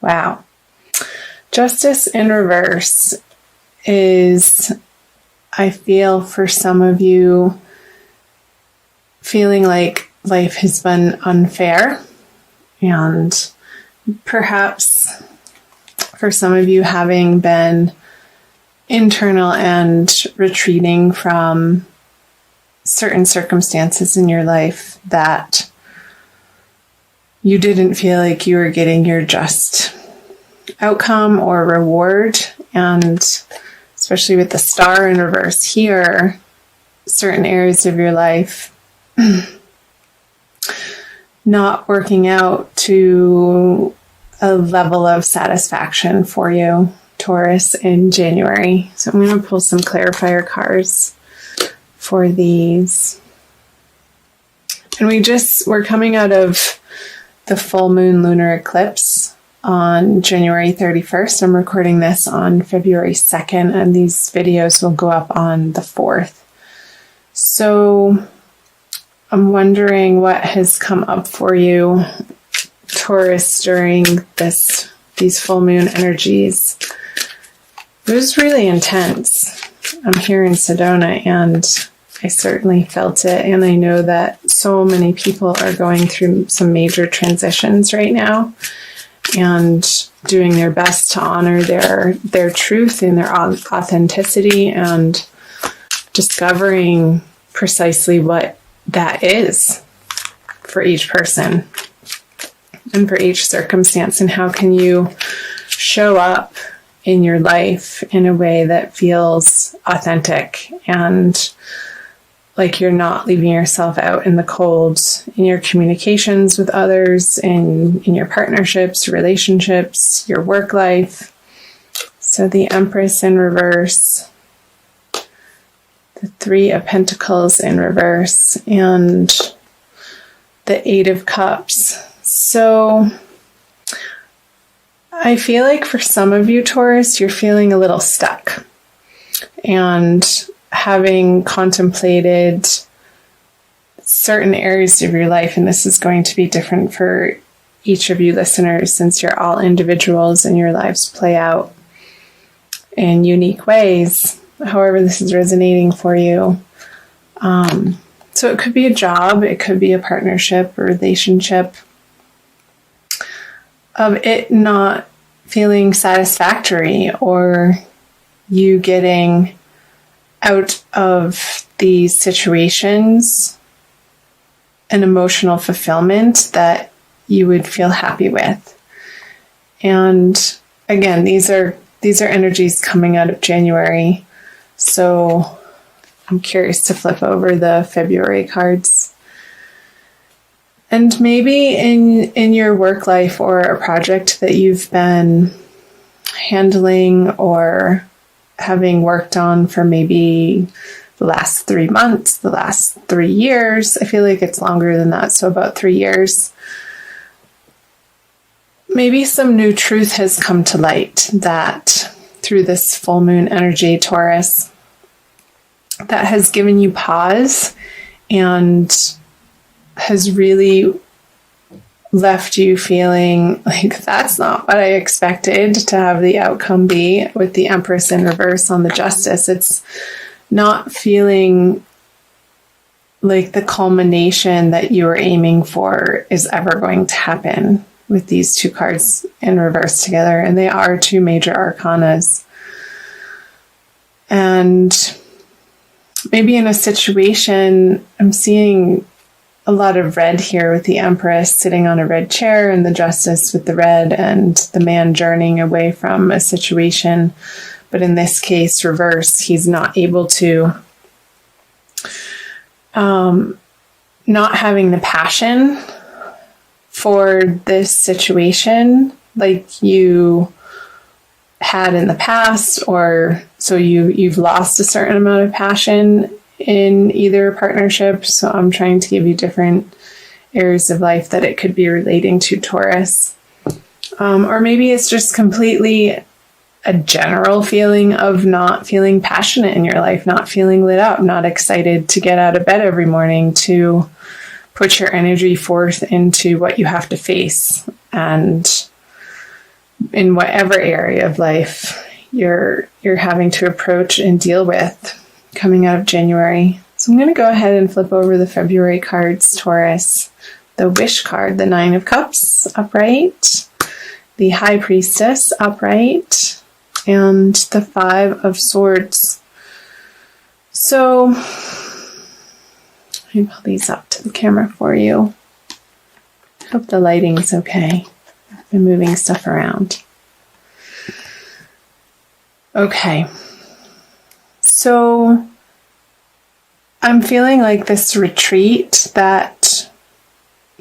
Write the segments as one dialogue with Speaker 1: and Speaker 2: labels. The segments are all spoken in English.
Speaker 1: Wow. Justice in reverse is, I feel for some of you, feeling like life has been unfair, and perhaps for some of you having been internal and retreating from certain circumstances in your life that you didn't feel like you were getting your just outcome or reward. And especially with the star in reverse here, certain areas of your life not working out to a level of satisfaction for you, Taurus, in January. So I'm going to pull some clarifier cards for these. And we're coming out of the full moon lunar eclipse on January 31st. I'm recording this on February 2nd, and these videos will go up on the 4th. So I'm wondering what has come up for you, Taurus, during these full moon energies. It was really intense. I'm here in Sedona, and I certainly felt it. And I know that so many people are going through some major transitions right now and doing their best to honor their truth and their authenticity and discovering precisely what that is for each person and for each circumstance, and how can you show up in your life in a way that feels authentic and like you're not leaving yourself out in the cold in your communications with others, in your partnerships, relationships, your work life. So the Empress in reverse, the Three of Pentacles in reverse, and the Eight of Cups. So I feel like for some of you, Taurus, you're feeling a little stuck. And having contemplated certain areas of your life, and this is going to be different for each of you listeners since you're all individuals and your lives play out in unique ways, however this is resonating for you. So it could be a job, it could be a partnership, a relationship, of it not feeling satisfactory, or you getting out of these situations an emotional fulfillment that you would feel happy with. And again, these are energies coming out of January. So I'm curious to flip over the February cards. And maybe in your work life or a project that you've been handling or having worked on for maybe the last 3 months, the last 3 years, I feel like it's longer than that, so about 3 years, maybe some new truth has come to light that through this full moon energy, Taurus, that has given you pause and has really left you feeling like that's not what I expected to have the outcome be with the Empress in reverse on the Justice. It's not feeling like the culmination that you were aiming for is ever going to happen with these two cards in reverse together. And they are two major arcanas. And maybe in a situation, I'm seeing a lot of red here with the Empress sitting on a red chair and the Justice with the red and the man journeying away from a situation. But in this case, reverse, he's not able to, not having the passion for this situation like you had in the past, or so you've lost a certain amount of passion in either partnership. So I'm trying to give you different areas of life that it could be relating to, Taurus. Or maybe it's just completely a general feeling of not feeling passionate in your life, not feeling lit up, not excited to get out of bed every morning to put your energy forth into what you have to face, and in whatever area of life you're having to approach and deal with coming out of January. So I'm going to go ahead and flip over the February cards, Taurus. The Wish card, the Nine of Cups, upright. The High Priestess, upright. And the Five of Swords. So, let me pull these up to the camera for you. Hope the lighting's okay. I've been moving stuff around. Okay. So, I'm feeling like this retreat that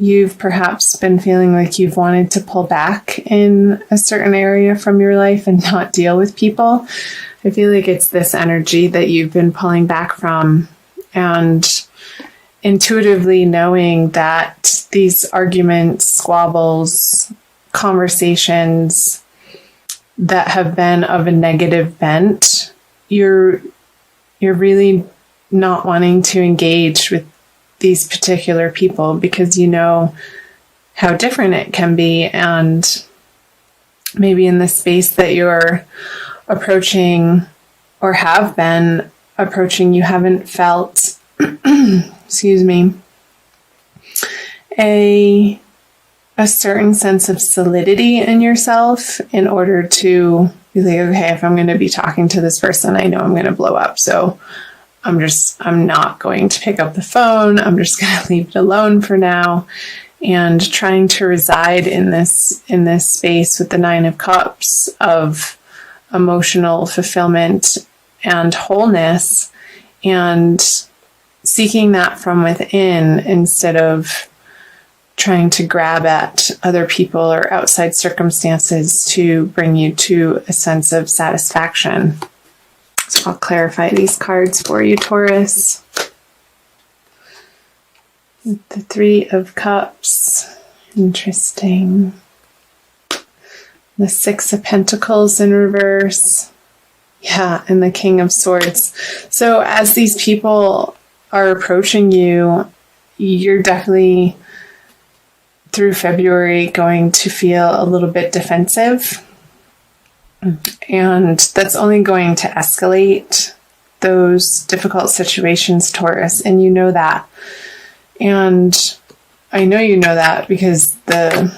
Speaker 1: you've perhaps been feeling like you've wanted to pull back in a certain area from your life and not deal with people. I feel like it's this energy that you've been pulling back from, and intuitively knowing that these arguments, squabbles, conversations that have been of a negative bent, you're really not wanting to engage with these particular people because you know how different it can be, and maybe in the space that you're approaching or have been approaching, you haven't felt excuse me, a certain sense of solidity in yourself in order to be like, okay, if I'm going to be talking to this person, I know I'm going to blow up, so I'm not going to pick up the phone. I'm just going to leave it alone for now. And trying to reside in this space with the Nine of Cups of emotional fulfillment and wholeness, and seeking that from within instead of trying to grab at other people or outside circumstances to bring you to a sense of satisfaction. So I'll clarify these cards for you, Taurus. The Three of Cups. Interesting. The Six of Pentacles in reverse. Yeah, and the King of Swords. So as these people are approaching you, you're definitely, through February, going to feel a little bit defensive. And that's only going to escalate those difficult situations, Taurus, and you know that. And I know you know that because the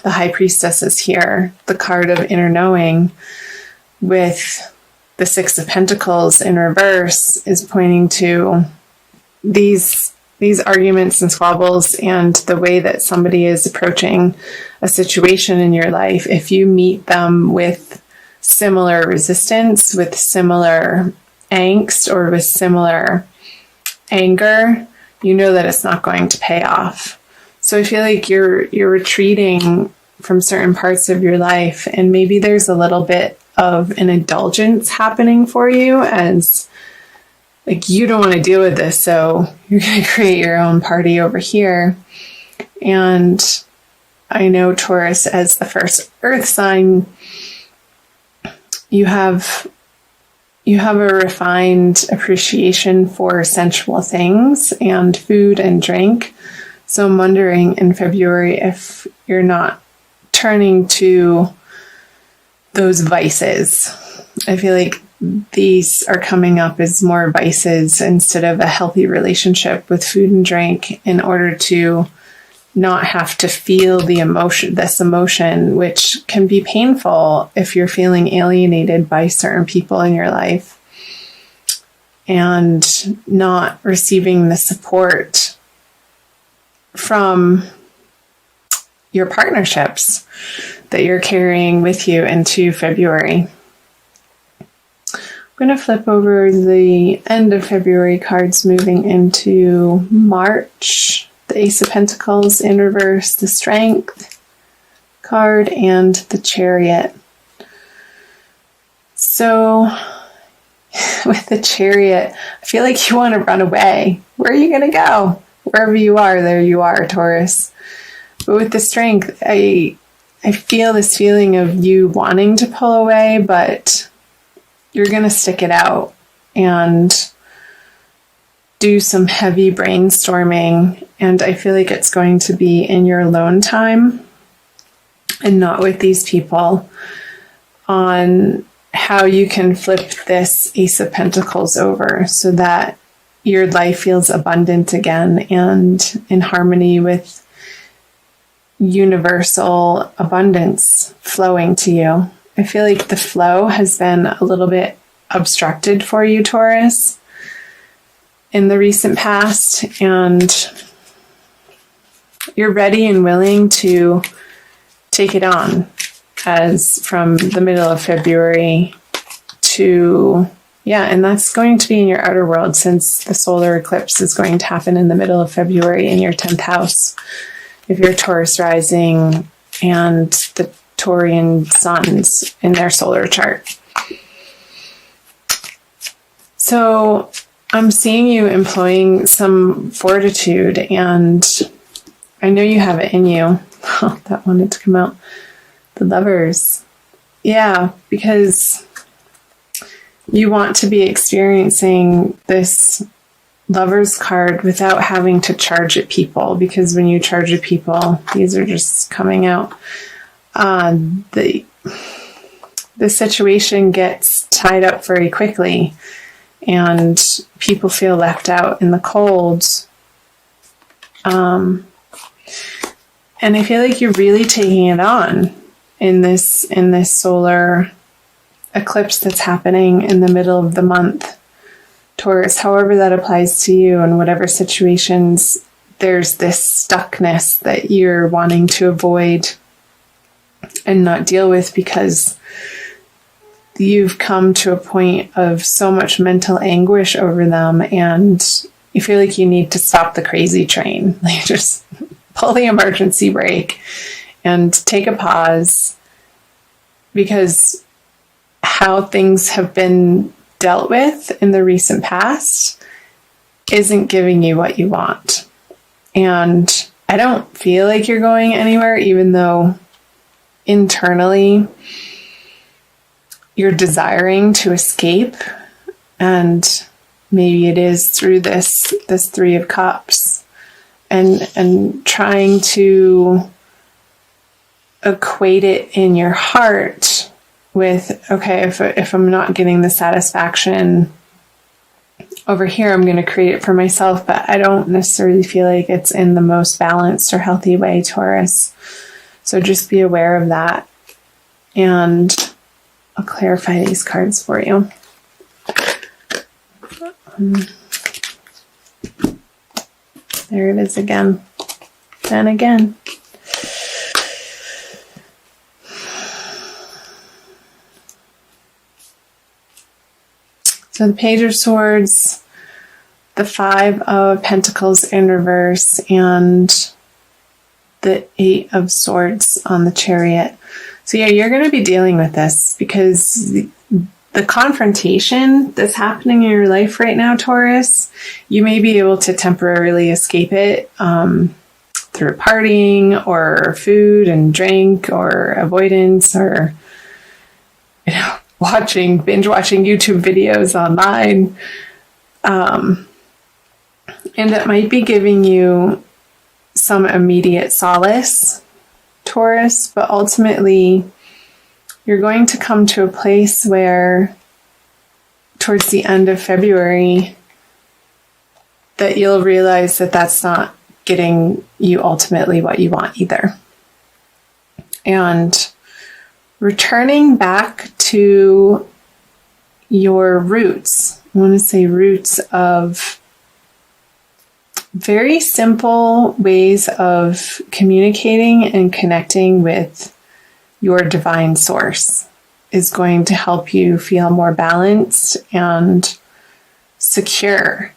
Speaker 1: High Priestess is here, the card of inner knowing, with the Six of Pentacles in reverse, is pointing to these arguments and squabbles and the way that somebody is approaching a situation in your life. If you meet them with similar resistance, with similar angst, or with similar anger, you know that it's not going to pay off. So I feel like you're retreating from certain parts of your life, and maybe there's a little bit of an indulgence happening for you, as like you don't want to deal with this, so you're going to create your own party over here. And I know, Taurus, as the first earth sign, you have a refined appreciation for sensual things and food and drink. So I'm wondering in February if you're not turning to those vices. I feel like these are coming up as more vices instead of a healthy relationship with food and drink, in order to not have to feel this emotion, which can be painful if you're feeling alienated by certain people in your life and not receiving the support from your partnerships that you're carrying with you into February. I'm going to flip over the end of February cards, moving into March. The Ace of Pentacles in reverse, the Strength card, and the Chariot. So with the Chariot, I feel like you want to run away. Where are you going to go? Wherever you are, there you are, Taurus. But with the Strength, I feel this feeling of you wanting to pull away, but you're going to stick it out and do some heavy brainstorming. And I feel like it's going to be in your alone time. and not with these people, on how you can flip this Ace of Pentacles over so that your life feels abundant again and in harmony with universal abundance flowing to you. I feel like the flow has been a little bit obstructed for you, Taurus, in the recent past, and you're ready and willing to take it on as from the middle of February to, and that's going to be in your outer world, since the solar eclipse is going to happen in the middle of February in your 10th house. If you're Taurus rising and the Taurian suns in their solar chart. So I'm seeing you employing some fortitude, and I know you have it in you. Oh, that wanted to come out. The Lovers. Yeah, because you want to be experiencing this Lovers card without having to charge at people, because when you charge at people, these are just coming out. The situation gets tied up very quickly, and people feel left out in the cold. And I feel like you're really taking it on in this solar eclipse that's happening in the middle of the month, Taurus. However that applies to you, and whatever situations there's this stuckness that you're wanting to avoid and not deal with because you've come to a point of so much mental anguish over them, and you feel like you need to stop the crazy train. Like, just pull the emergency brake and take a pause, because how things have been dealt with in the recent past isn't giving you what you want. And I don't feel like you're going anywhere, even though internally you're desiring to escape, and maybe it is through this Three of Cups, and trying to equate it in your heart with, okay, if I'm not getting the satisfaction over here, I'm going to create it for myself. But I don't necessarily feel like it's in the most balanced or healthy way, Taurus. So just be aware of that. And I'll clarify these cards for you. There it is again. And again. So the Page of Swords, the Five of Pentacles in reverse, and the Eight of Swords on the Chariot. So yeah, you're going to be dealing with this, because the confrontation that's happening in your life right now, Taurus, you may be able to temporarily escape it through partying or food and drink or avoidance, or binge watching YouTube videos online. And it might be giving you some immediate solace, Taurus, but ultimately you're going to come to a place where towards the end of February that you'll realize that that's not getting you ultimately what you want either. And returning back to your roots, I want to say roots of very simple ways of communicating and connecting with your divine source, is going to help you feel more balanced and secure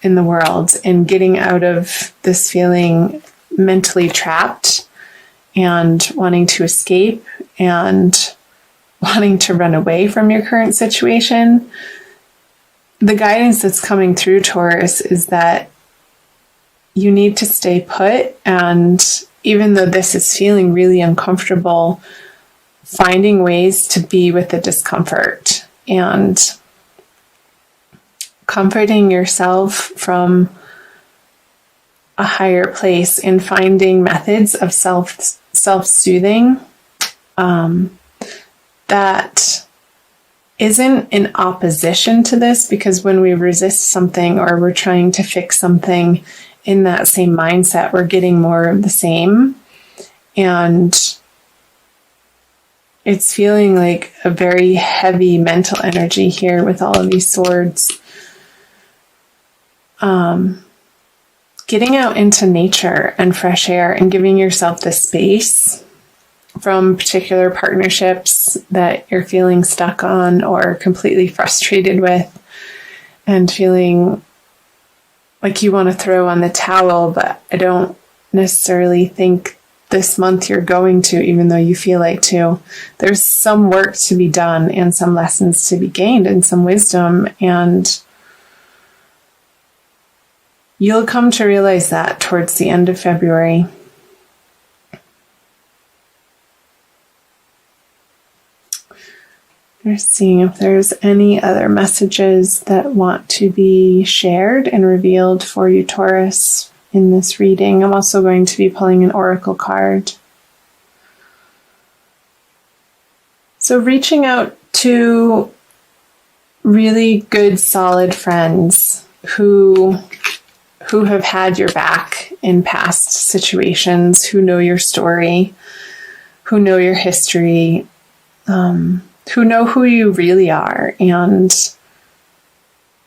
Speaker 1: in the world, and getting out of this feeling mentally trapped and wanting to escape and wanting to run away from your current situation. The guidance that's coming through, Taurus, is that you need to stay put, and even though this is feeling really uncomfortable, finding ways to be with the discomfort and comforting yourself from a higher place, and finding methods of self-soothing that isn't in opposition to this, because when we resist something or we're trying to fix something in that same mindset, we're getting more of the same. And it's feeling like a very heavy mental energy here with all of these swords. Getting out into nature and fresh air and giving yourself the space from particular partnerships that you're feeling stuck on or completely frustrated with, and feeling like you want to throw on the towel, but I don't necessarily think this month you're going to, even though you feel like to. There's some work to be done and some lessons to be gained and some wisdom, and you'll come to realize that towards the end of February. Just seeing if there's any other messages that want to be shared and revealed for you, Taurus, in this reading. I'm also going to be pulling an oracle card. So reaching out to really good, solid friends who have had your back in past situations, who know your story, who know your history, who know who you really are, and,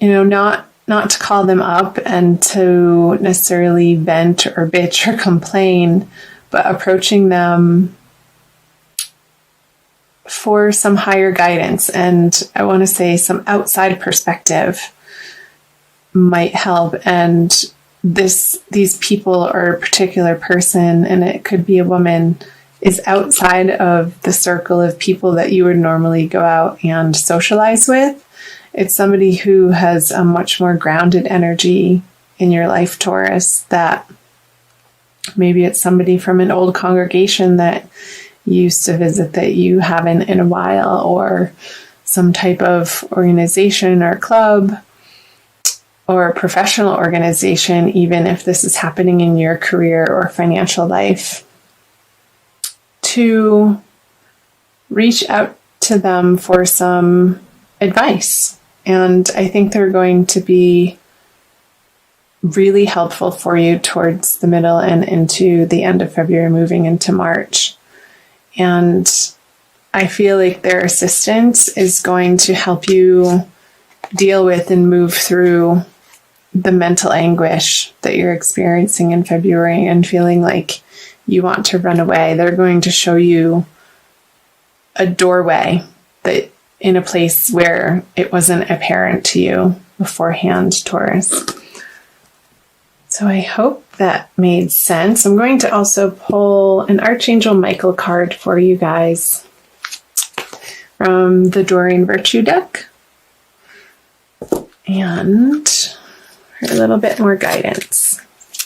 Speaker 1: not to call them up and to necessarily vent or bitch or complain, but approaching them for some higher guidance. And I want to say some outside perspective might help. And these people, or a particular person, and it could be a woman, is outside of the circle of people that you would normally go out and socialize with. It's somebody who has a much more grounded energy in your life, Taurus, that maybe it's somebody from an old congregation that you used to visit that you haven't in a while, or some type of organization or club or professional organization, even if this is happening in your career or financial life, to reach out to them for some advice. And I think they're going to be really helpful for you towards the middle and into the end of February, moving into March. And I feel like their assistance is going to help you deal with and move through the mental anguish that you're experiencing in February and feeling like you want to run away. They're going to show you a doorway that in a place where it wasn't apparent to you beforehand, Taurus. So I hope that made sense. I'm going to also pull an Archangel Michael card for you guys from the Doreen Virtue deck. And for a little bit more guidance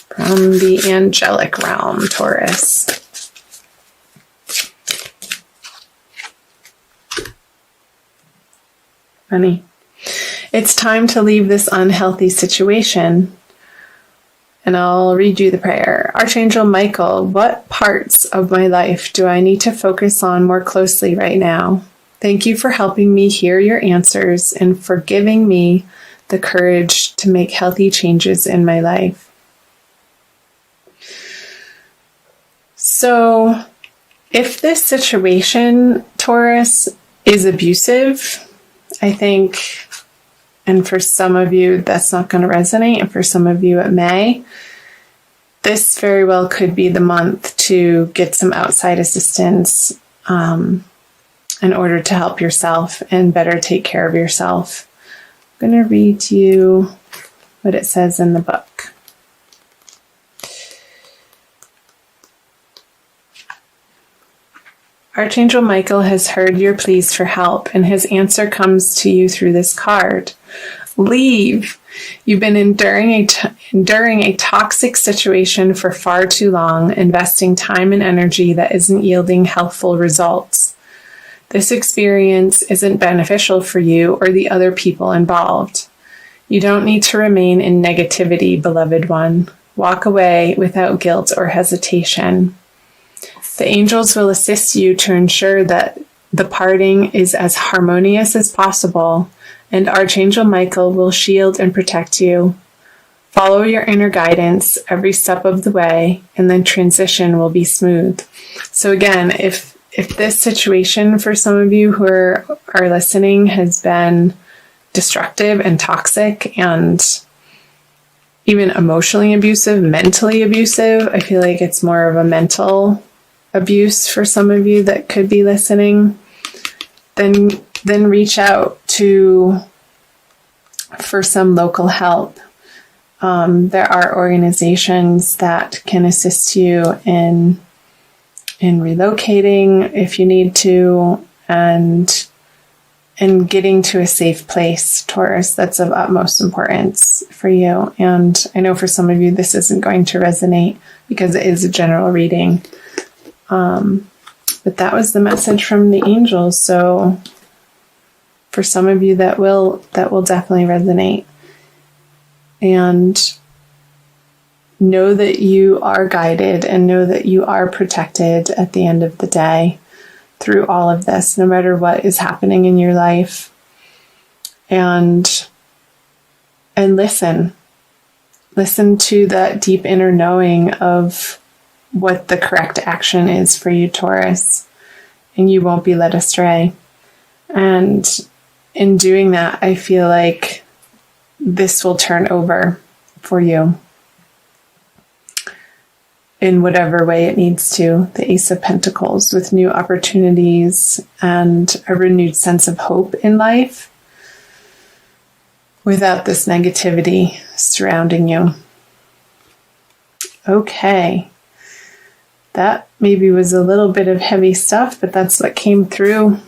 Speaker 1: from the angelic realm, Taurus. Funny. It's time to leave this unhealthy situation. And I'll read you the prayer. Archangel Michael, what parts of my life do I need to focus on more closely right now? Thank you for helping me hear your answers and for giving me the courage to make healthy changes in my life. So, if this situation, Taurus, is abusive, I think, and for some of you that's not going to resonate, and for some of you it may, this very well could be the month to get some outside assistance in order to help yourself and better take care of yourself. I'm going to read to you what it says in the book. Archangel Michael has heard your pleas for help, and his answer comes to you through this card. Leave. You've been enduring a toxic situation for far too long, investing time and energy that isn't yielding healthful results. This experience isn't beneficial for you or the other people involved. You don't need to remain in negativity, beloved one. Walk away without guilt or hesitation. The angels will assist you to ensure that the parting is as harmonious as possible, and Archangel Michael will shield and protect you. Follow your inner guidance every step of the way, and then transition will be smooth. So again, if this situation for some of you who are listening has been destructive and toxic and even emotionally abusive, mentally abusive, I feel like it's more of a mental abuse for some of you that could be listening, then reach out for some local help. There are organizations that can assist you in relocating if you need to, and getting to a safe place, Taurus. That's of utmost importance for you. And I know for some of you this isn't going to resonate because it is a general reading. But that was the message from the angels. So for some of you that will definitely resonate. And know that you are guided and know that you are protected at the end of the day through all of this, no matter what is happening in your life. And listen to that deep inner knowing of what the correct action is for you, Taurus, and you won't be led astray. And in doing that, I feel like this will turn over for you in whatever way it needs to. The Ace of Pentacles, with new opportunities and a renewed sense of hope in life without this negativity surrounding you. Okay. That maybe was a little bit of heavy stuff, but that's what came through